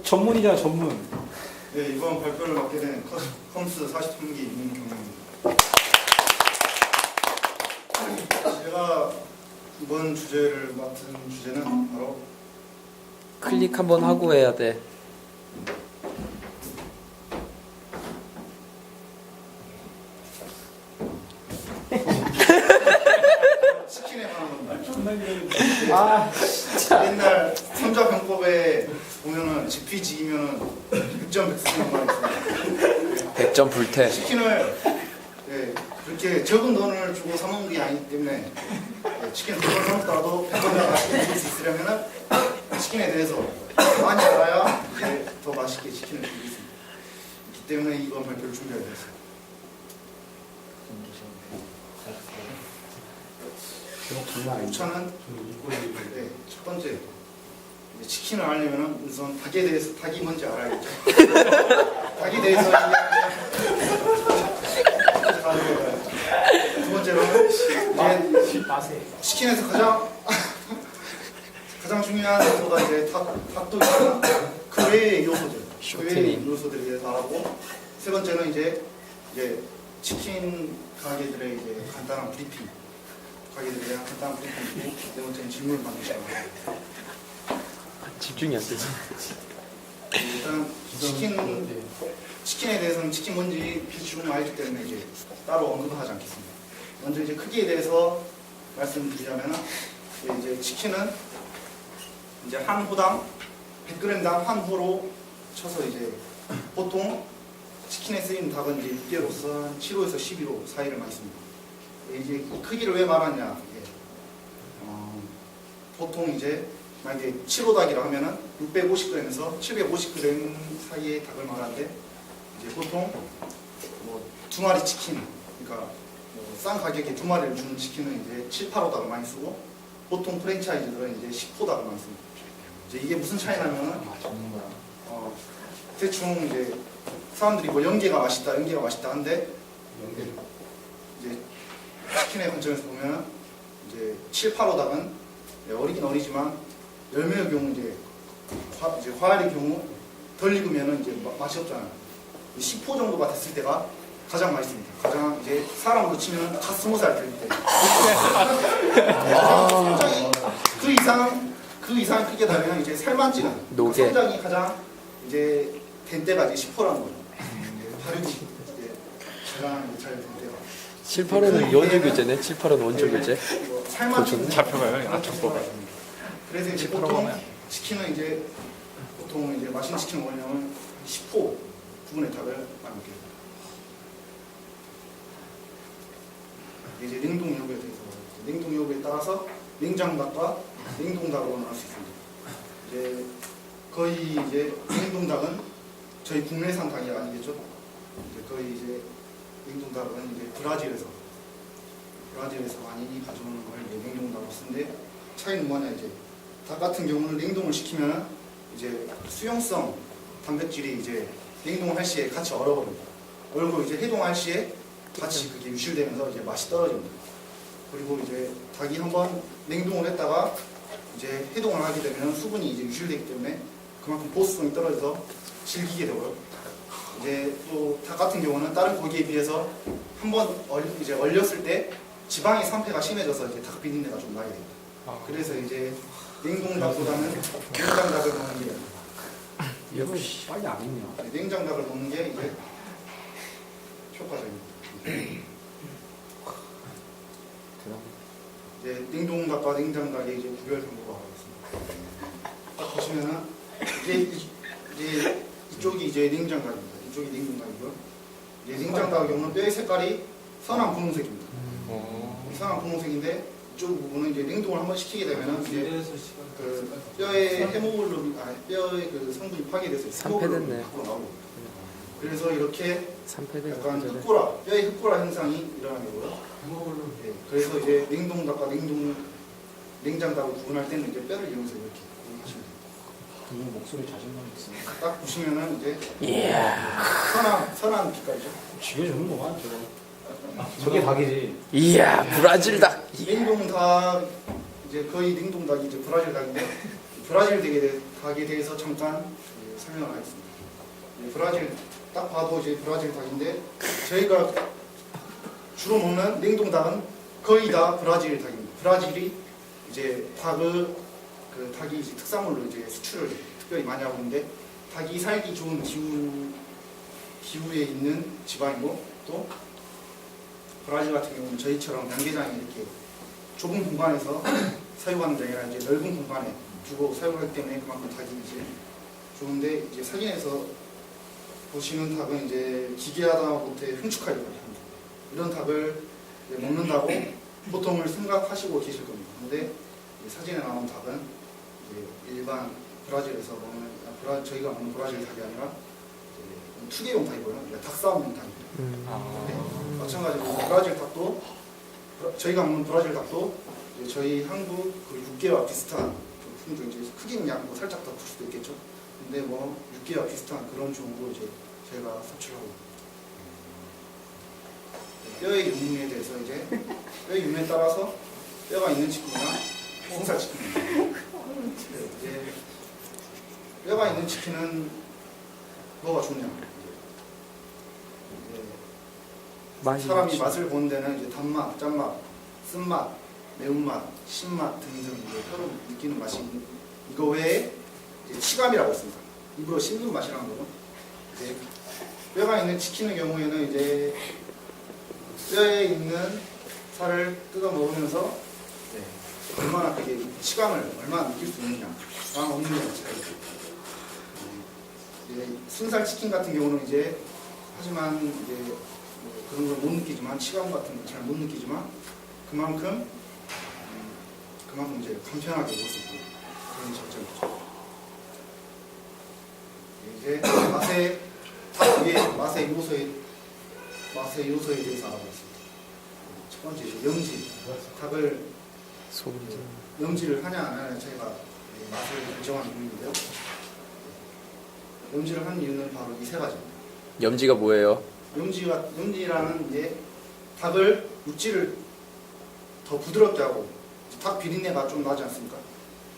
전문이잖아, 전문. 네, 이번 발표를 맡게 된 컴스 43기 임경영입니다. 제가 이번 주제를 맡은 주제는 바로 클릭 한번 하고 해야 돼. 치킨에 관한 겁니다. 정말 아, 옛날 삼자병법에 보면은 지피지기면은 100점 100승이라는 말이 있습니다. 100점 불태. 치킨을 그렇게 적은 돈을 주고 사 먹는 게 아니기 때문에 치킨을 100번 사 먹더라도 100번 더 맛있게 먹을 수 있으려면은 치킨에 대해서 많이 알아야 더 맛있게 치킨을 즐길 수 있습니다. 그렇기 때문에 이번 발표를 준비하게 됐어요. 우선은 첫 번째 치킨을 알려면 우선 닭에 대해서 닭이 뭔지 알아야겠죠. 닭에 대해서 두 번째로는 치킨에서 가장 중요한 요소가 이제 닭도 있지만 그 외의 요소들, 그 외의 요소들에 대해서 알아보고 세 번째는 이제 치킨 가게들의 이제 간단한 브리핑. 가게들에 대한 간단한 브리핑이고 네 번째는 질문을 받는 시간입니다. 집중이 안 되지. 일단 치킨에 대해서는 치킨 뭔지 대충 알기 때문에 이제 따로 언급하지 않겠습니다. 먼저 이제 크기에 대해서 말씀드리자면 이제 치킨은 이제 한 호당 100g당 한 호로 쳐서 이제 보통 치킨에 쓰이는 닭은 이제 6개로서 7호에서 12호 사이를 많이 씁니다. 이제 이 크기를 왜 말하냐? 보통 이제 만약에 7호 닭이라 하면은 650g에서 750g 사이의 닭을 말하는데 이제 보통 뭐 2마리 치킨, 그러니까 싼 가격에 2마리를 주는 치킨은 이제 7, 8호 닭을 많이 쓰고 보통 프랜차이즈들은 이제 10호 닭을 많이 씁니다. 이제 이게 무슨 차이냐면은 대충 이제 사람들이 뭐 연계가 맛있다 한데 이제 치킨의 관점에서 보면 이제 7, 8호 닭은 어리긴 어리지만 열매의 경우 이제 화알의 경우 덜 익으면은 이제 맛이 없잖아요. 10호 정도가 됐을 때가 가장 맛있습니다. 가장 이제 사람으로 치면 다 20살 될 때. 그 이상 크게 되면 이제 살만 찌는 성장이 가장 이제 된 때가 이제 10호라는 거죠. 발육이 이제 가장 잘 된 때가. 7, 8호는 원조 교재네. 7, 8호는 원조 교재. 살만 찌는 잡혀가요. 아청법에. 그래서 이제 보통 치킨은 이제 맛있는 치킨을 먹으려면 10호 부분의 닭을 많이 먹게 됩니다. 이제 냉동 여부에 대해서 냉동 여부에 따라서 냉장닭과 냉동닭으로 나눌 수 있습니다. 이제 거의 이제 냉동닭은 저희 국내산 닭이 아니겠죠? 거의 이제 냉동닭은 이제 브라질에서 많이 가져오는 걸 이제 냉동닭으로 쓰는데 차이는 뭐냐 이제 닭 같은 경우는 냉동을 시키면 이제 수용성 단백질이 이제 냉동을 할 시에 같이 얼어버립니다. 얼고 이제 해동할 시에 같이 그게 유실되면서 이제 맛이 떨어집니다. 그리고 이제 닭이 한번 냉동을 했다가 이제 해동을 하게 되면 수분이 이제 유실되기 때문에 그만큼 보수성이 떨어져서 질기게 되고요. 이제 또 닭 같은 경우는 다른 고기에 비해서 한번 이제 얼렸을 때 지방의 산패가 심해져서 이제 닭 비린내가 좀 나게 됩니다. 그래서 이제 냉동닭보다는 냉장닭을 먹는 게 역시 빨리 안 있냐. 냉장닭을 먹는 게 이제 효과적입니다. 이제 냉동닭과 냉장닭의 이제 구별 방법을 알아보겠습니다. 딱 보시면은 이제 이쪽이 이제 냉장닭입니다. 이쪽이 냉동닭이고요. 이제 냉장닭의 경우는 뼈의 색깔이 선한 분홍색입니다. 이상한 분홍색인데 이쪽 부분은 이제 냉동을 한번 시키게 되면은 이제 그 뼈의 헤모글로빈, 뼈의 그 성분이 파괴돼서 헤모글로빈이 밖으로 나오고 그래서 이렇게 약간 흑고라, 뼈의 흑고라 현상이 일어나게 되고요. 네, 그래서 이제 냉동닭과 냉장닭을 구분할 때는 이제 뼈를 이용해서 이렇게 구분하시면 됩니다. 목소리 자신감 있어. 딱 보시면은 이제 선한 빛깔이죠. 쥐가 좋은구만 저거. 저게 닭이지. 이야, 브라질 닭. 냉동닭 이제 거의 냉동닭이 이제 브라질 닭인데 브라질 닭에 대해서 잠깐 설명을 하겠습니다. 브라질 딱 봐도 이제 브라질 닭인데 저희가 주로 먹는 냉동 닭은 거의 다 브라질 닭입니다. 브라질이 이제 그 닭이 이제 특산물로 이제 수출을 특별히 많이 하고 있는데 닭이 살기 좋은 기후에 있는 지방이고 또 브라질 같은 경우는 저희처럼 양계장이 이렇게 좁은 공간에서 사육하는 게 아니라 이제 넓은 공간에 두고 사육하기 때문에 그만큼 닭이 이제 좋은데 이제 사진에서 보시는 닭은 이제 기괴하다 못해 흉측하기도 합니다. 이런 닭을 이제 먹는다고 보통을 생각하시고 계실 겁니다. 근데 사진에 나온 닭은 이제 일반 브라질에서 먹는 저희가 먹는 브라질 닭이 아니라 투개용 닭이고요. 그러니까 닭싸움용 닭입니다. 네, 마찬가지로 브라질 닭도 저희가 먹는 브라질 닭도 이제 저희 한국 그 육개와 비슷한 품종 이제 크기는 뭐 살짝 더 클 수도 있겠죠. 근데 뭐 육개와 비슷한 그런 종으로 이제 저희가 섭취하고 뼈의 유무에 대해서 이제 뼈의 유무에 따라서 뼈가 있는 치킨이나 순살 치킨입니다. 이제 뼈가 있는 치킨은 뭐가 좋냐? 사람이 맛을 보는 데는 이제 단맛, 짠맛, 쓴맛, 매운맛, 신맛 등등 이제 뼈로 느끼는 맛이 이거 외에 이제 치감이라고 있습니다. 입으로 씹는 맛이라는 거죠. 이제 뼈가 있는 치킨의 경우에는 이제 뼈에 있는 살을 뜯어 먹으면서 얼마나 그게 치감을 얼마나 느낄 수 있느냐, 랑 없는 게 차이죠. 순살 치킨 같은 경우는 이제 하지만 이제 뭐 그런 걸 못 느끼지만 치감 같은 걸 잘 못 느끼지만 그만큼 이제 간편하게 먹을 수 있고 그런 장점이죠. 이제 맛의 요소에 대해서 알아보겠습니다. 첫 번째 이제 염지, 닭을 염지를 하냐 안 하냐 저희가 맛을 결정하는 이유인데요. 염지를 하는 이유는 바로 이 세 가지입니다. 염지가 뭐예요? 염지라는 이제 닭을 육질을 더 부드럽게 하고 닭 비린내가 좀 나지 않습니까?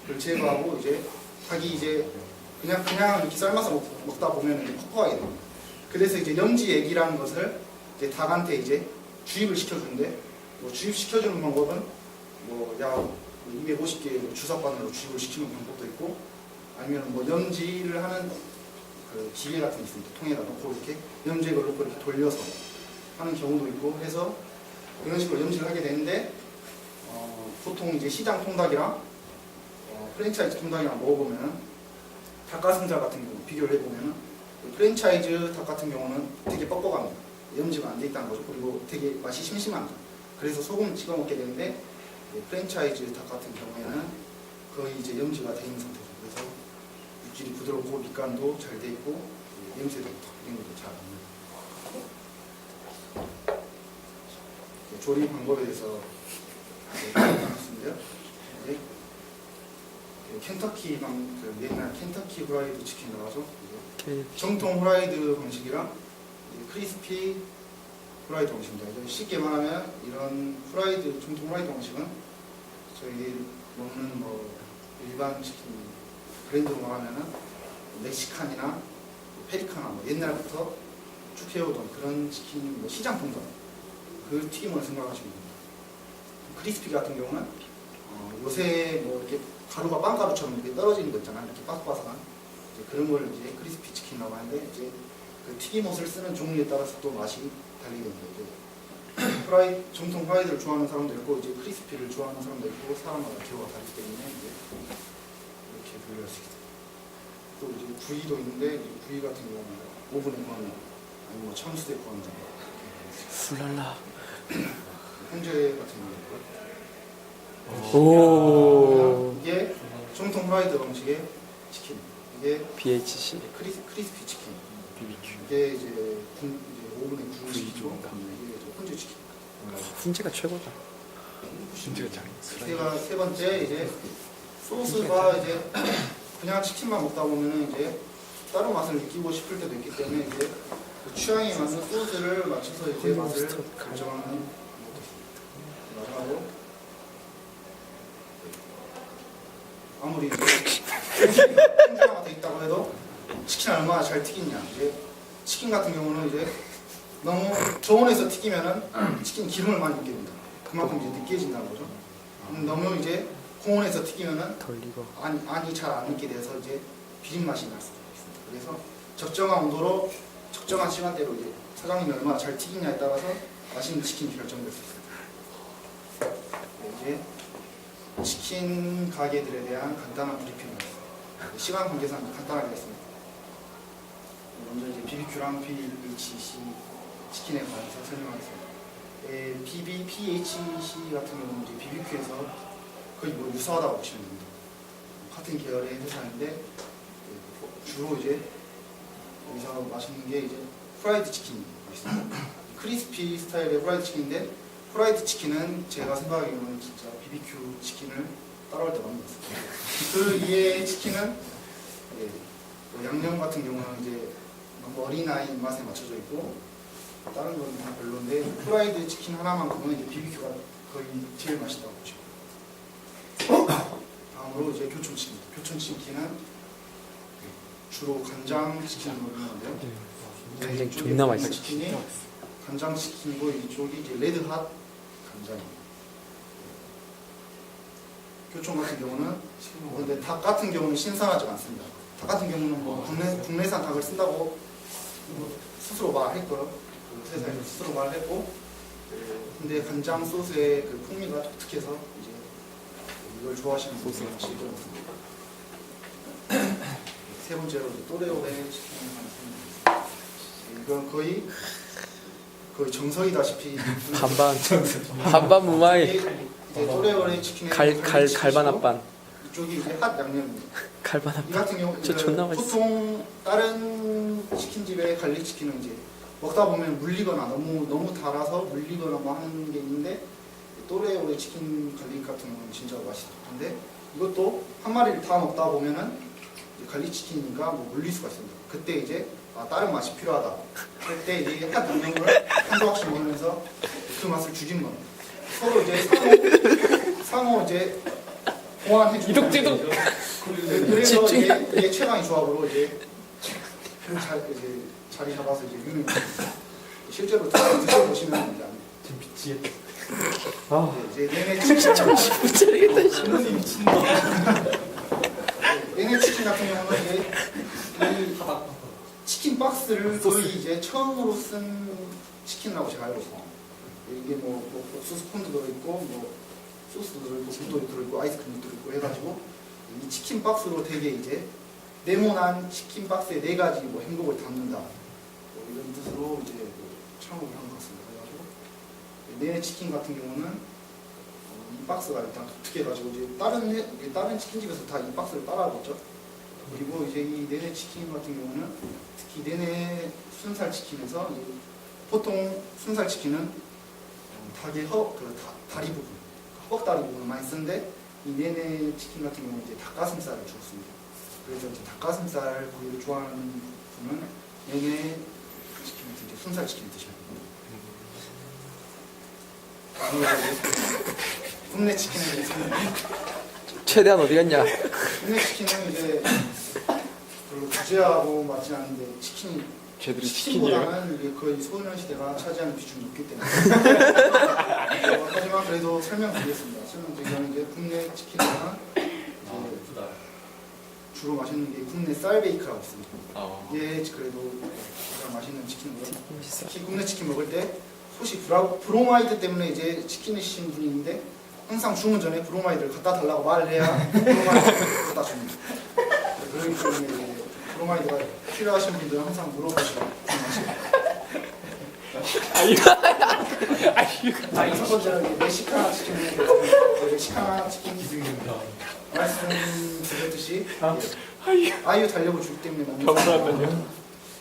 그걸 제거하고 이제 닭이 이제 그냥 이렇게 삶아서 먹다 보면 이제 퍽퍽하게 됩니다. 그래서 이제 염지액이라는 것을 이제 닭한테 이제 주입을 시켜주는데 뭐 주입시켜주는 방법은 뭐 약 250개 주사바늘로 주입을 시키는 방법도 있고 아니면 뭐 염지를 하는 그 기계 같은 게 있습니다. 통에다 넣고 이렇게 염지액을 넣고 이렇게 돌려서 하는 경우도 있고 해서 그런 식으로 염지를 하게 되는데 보통 이제 시장 통닭이랑 프랜차이즈 통닭이랑 먹어보면 닭가슴살 같은 경우 비교를 해보면 프랜차이즈 닭 같은 경우는 되게 뻑뻑합니다. 염지가 안 돼 있다는 거죠. 그리고 되게 맛이 심심합니다. 그래서 소금 찍어 먹게 되는데 프랜차이즈 닭 같은 경우에는 거의 이제 염지가 돼 있는 상태죠. 그래서 육질이 부드럽고 밑간도 잘 돼 있고 냄새도 이런 것도 잘 안 나요. 조리 방법에 대해서 말씀드렸는데요. 켄터키 옛날 켄터키 후라이드 치킨 나와서 정통 후라이드 방식이랑 크리스피 후라이드 방식입니다. 쉽게 말하면 이런 정통 후라이드 방식은 저희 먹는 뭐 일반 치킨 브랜드로 말하면은 멕시칸이나 페리카나 뭐 옛날부터 쭉 해오던 그런 치킨 뭐 시장 통닭 그 튀김을 생각하시면 됩니다. 크리스피 같은 경우는 요새 뭐 이렇게 가루가 빵가루처럼 이렇게 떨어지는 거 있잖아요. 이렇게 바삭바삭한 그런 걸 이제 크리스피 치킨이라고 하는데 이제 그 튀김옷을 쓰는 종류에 따라서 또 맛이 달리됩니다. 이제 정통 후라이드를 좋아하는 사람도 있고 이제 크리스피를 좋아하는 사람도 있고 사람마다 기호가 다르기 때문에 이제 이렇게 분류할 수 있습니다. 또 이제 구이도 있는데 이제 구이 같은 경우는 오븐에 구하는 아니면 뭐 참수대에 구하는 훌랄라. 현재 같은 경우는 오. 이게 정통 프라이드 방식의 치킨. 이게 BHC. 크리스피 치킨. BBQ. 이게 이제 오븐에 구운 치킨이고 이게 훈제 치킨. 훈제가 최고다. 세 번째 이제 소스가 이제 그냥 치킨만 먹다 보면은 이제 다른 맛을 느끼고 싶을 때도 있기 때문에 이제 그 취향에 맞는 소스를 맞춰서 이제 맛을 결정하는 것도 있습니다. 마지막으로 아무리 통장화가 돼 있다고 해도 치킨을 얼마나 잘 튀기냐. 이제 치킨 같은 경우는 이제 너무 저온에서 튀기면은 치킨 기름을 많이 넣게 됩니다. 그만큼 이제 느끼해진다는 거죠. 너무 이제 고온에서 튀기면은 덜 익어. 안이 잘 안 익게 돼서 이제 비린 맛이 날 수도 있습니다. 그래서 적정한 온도로 적정한 시간대로 이제 사장님이 얼마나 잘 튀기냐에 따라서 맛있는 치킨이 결정될 수 있습니다. 네, 이제 치킨 가게들에 대한 간단한 브리핑을 하겠습니다. 시간 관계상 간단하게 하겠습니다. 먼저 이제 BBQ랑 PHC 치킨에 관해서 설명하겠습니다. PHC 같은 경우는 이제 BBQ에서 거의 뭐 유사하다고 보시면 됩니다. 같은 계열의 회사인데 주로 이제 여기서 맛있는 게 이제 프라이드 치킨이 맛있습니다. 크리스피 스타일의 프라이드 치킨인데 프라이드 치킨은 제가 생각하기로는 진짜 BBQ 치킨을 따라올 때 많이 먹었어요. 그 이외의 치킨은 뭐 양념 같은 경우는 이제 너무 어린아이 입맛에 맞춰져 있고 다른 건 다 별로인데 프라이드 치킨 하나만큼은 이제 BBQ가 거의 제일 맛있다고 보시면 돼요. 다음으로 이제 교촌치킨입니다. 교촌치킨은 주로 간장치킨으로 유명한데요. 간장 존나 맛있어. 치킨이 간장치킨이고 이쪽이 이제 레드핫 간장입니다. 교촌 같은 경우는 근데 닭 같은 경우는 신선하지 않습니다. 닭 같은 경우는 뭐 국내산 닭을 쓴다고 스스로 말했고요. 그 회사에서 스스로 말했고, 근데 간장 소스의 그 풍미가 독특해서 이제 이걸 좋아하시는 분들이 많으실 것 같습니다. 세 번째로 또레오의 치킨을 하나 설명드리겠습니다. 이건 거의 정석이다시피 반반 무마이. 이제 또레오의 치킨의 갈반 앞반. 이쪽이 이제 핫 양념입니다. 갈반 이 앞반. 같은 경우 저 존나 맛있어. 보통 다른 치킨집의 갈릭 치킨은 이제 먹다 보면 물리거나 너무 달아서 물리거나 뭐 하는 게 있는데 또레오의 치킨 갈릭 같은 경우는 진짜 맛있는데 이것도 한 마리를 다 먹다 보면은 갈릭 치킨이니까 뭐 물릴 수가 있습니다. 그때 이제 다른 맛이 필요하다. 그때 이제 한 양념을 한 조각씩 먹으면서 그 맛을 죽이는 겁니다. 서로 이제 상호 이제 보완해 주는 이독지독. 그래서 이게 최강의 조합으로 이제 자리 잡아서 이제 유명해요. 실제로 드셔보시면 이제 압니다. 지금 미치겠다. 이제 내내 치킨 못 차리겠다. 내내 치킨 같은 경우는 이제 이 치킨 박스를 거의 이제 처음으로 쓴 치킨이라고 제가 알고 있어요. 이게 뭐 옥수수 콘도 들어있고 뭐 소스도 들어있고 물도 들어있고 아이스크림도 들어있고 해가지고 이 치킨 박스로 되게 이제 네모난 치킨 박스에 4가지 뭐 행복을 담는다 뭐 이런 뜻으로 이제 창업을 한 것 같습니다. 그래가지고 내내 치킨 같은 경우는 이 박스가 일단 독특해가지고 이제 다른 치킨집에서 다 이 박스를 따라하겠죠. 그리고 이제 이 내내 치킨 같은 경우는 특히 내내 순살 치킨에서 보통 순살 치킨은 닭의 다리 부분, 허벅다리 부분을 많이 쓰는데 이 내내 치킨 같은 경우는 이제 닭가슴살을 주로 씁니다. 그래서 이제 닭가슴살 부위를 좋아하는 분은 내내 치킨을 이제 순살 치킨을 드시면 됩니다. 국내 치킨에 대해서는 최대한 어디 갔냐? 국내 치킨은 이제 별로 구제하고 맞지 않는데 쟤들이 치킨보다는 이게 거의 소년시대가 차지하는 비중이 높기 때문에 하지만 그래도 설명드리겠습니다. 설명드리자면 이제 국내 치킨은 주로 맛있는 게 국내 쌀베이크라고 있습니다. 이게 그래도 가장 맛있는 치킨이고요. 특히 국내 치킨 먹을 때 혹시 브로마이드 때문에 이제 치킨을 시키는 분이 있는데 항상 주문 전에 브로마이드를 갖다 달라고 말을 해야 브로마이드를 갖다 줍니다. 그렇기 때문에 이제 브로마이드가 필요하신 분들은 항상 물어보시고 첫 번째는 멕시카나 치킨 기술입니다. 말씀드렸듯이 아이유 달력을 주기 때문에 너무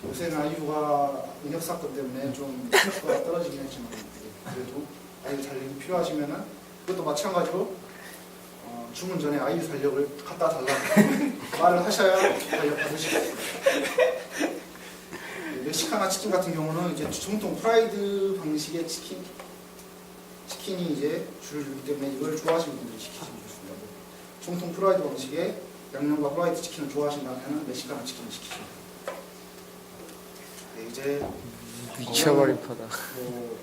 요새는 아이유가 인력 사건 때문에 좀 수가 떨어지긴 했지만 그래도 아이유 달력이 필요하시면은 그것도 마찬가지로 주문 전에 아이유 달력을 갖다 달라고 말을 하셔야 달력 받으시고 멕시카나 치킨 같은 경우는 이제 정통 프라이드 방식의 치킨이 이제 줄을 주기 때문에 이걸 좋아하시는 분들이 시키시면 좋습니다. 정통 프라이드 방식의 양념과 프라이드 치킨을 좋아하신다면 멕시카나 치킨을 시키시면 됩니다. 이제 미쳐버린 파다. 뭐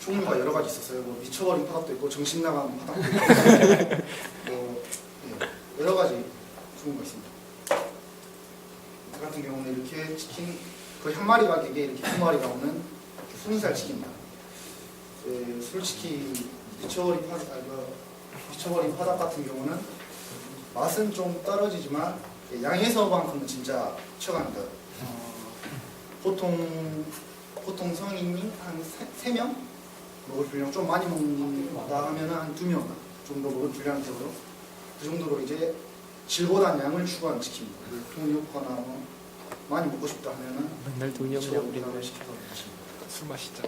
종류가 여러 가지 있었어요. 뭐 미쳐버린 파닭도 있고 정신 나간 파닭도 있고 뭐 예, 여러 가지 종류가 있습니다. 저 같은 경우는 이렇게 치킨 거의 한 마리 가격에 이렇게 두 마리 나오는 순살 치킨입니다. 예, 솔직히 미쳐버린 파닭 같은 경우는 맛은 좀 떨어지지만 예, 양에서만큼은 진짜 최강입니다. 보통 성인이 한 3명 먹을 분량 좀 많이 먹는다 하면 한 2명 정도 먹을 분량이 되고요. 그 정도로 이제 질보다는 양을 추구하는 치킨입니다. 돈이 없거나 뭐 많이 먹고 싶다 하면은 맨날 돈이 없냐 우리. 을 시켜서 드십니다. 술 마시자.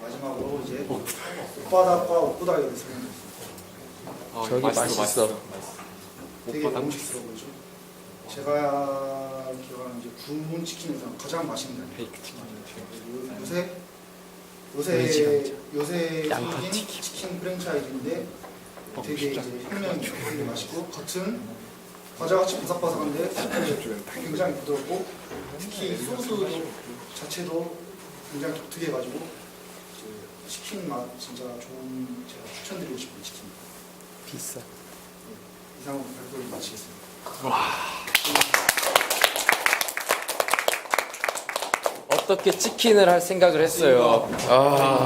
마지막으로 이제 옷바닥과 옷바닥에 대해서 설명드리겠습니다. 저기 맛있어. 되게 맛있어 보이죠? 제가 기억하는 이제 구운 치킨에서 가장 맛있는 베이크 치킨. 요새 양파 생긴 치킨 프랜차이즈인데 되게 이제 혁명이 되게 맛있고 겉은 과자같이 바삭바삭한데 굉장히 부드럽고 특히 소스 자체도 굉장히 독특해가지고 치킨 맛 진짜 좋은 제가 추천드리고 싶은 치킨입니다. 비싸. 이상으로 발표를 마치겠습니다. 어떻게 치킨을 할 생각을 했어요? 아.